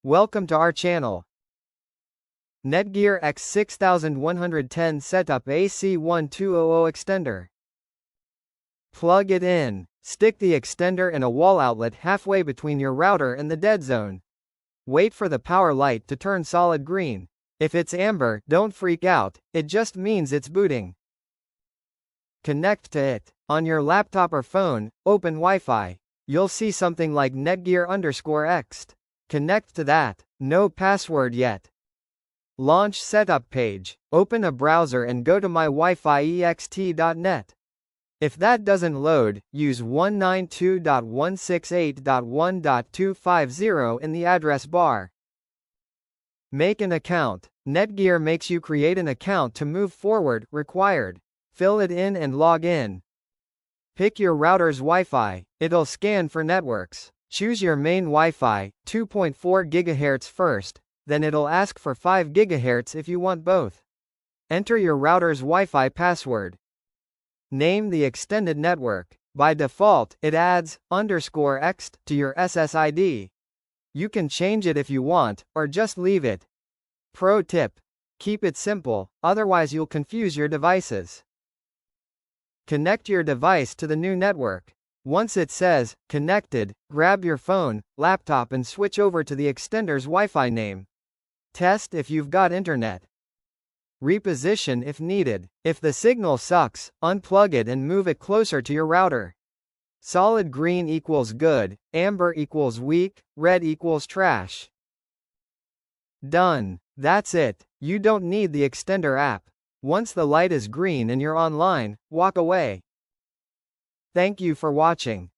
Welcome to our channel. Netgear EX6110 Setup AC1200 Extender. Plug it in. Stick the extender in a wall outlet halfway between your router and the dead zone. Wait for the power light to turn solid green. If it's amber, don't freak out, it just means it's booting. Connect to it. On your laptop or phone, open Wi-Fi. You'll see something like Netgear_Ext. Connect to that. No password yet. Launch setup page. Open a browser and go to mywifi.ext.net. If that doesn't load, use 192.168.1.250 in the address bar. Make an account. Netgear makes you create an account to move forward. Required. Fill it in and log in. Pick your router's Wi-Fi. It'll scan for networks. Choose your main Wi-Fi, 2.4 GHz first, then it'll ask for 5 GHz if you want both. Enter your router's Wi-Fi password. Name the extended network. By default, it adds _ext to your SSID. You can change it if you want, or just leave it. Pro tip: keep it simple, otherwise you'll confuse your devices. Connect your device to the new network. Once it says connected, grab your phone, laptop and switch over to the extender's Wi-Fi name. Test if you've got internet. Reposition if needed. If the signal sucks, unplug it and move it closer to your router. Solid green equals good, amber equals weak, red equals trash. Done. That's it. You don't need the extender app. Once the light is green and you're online, walk away. Thank you for watching.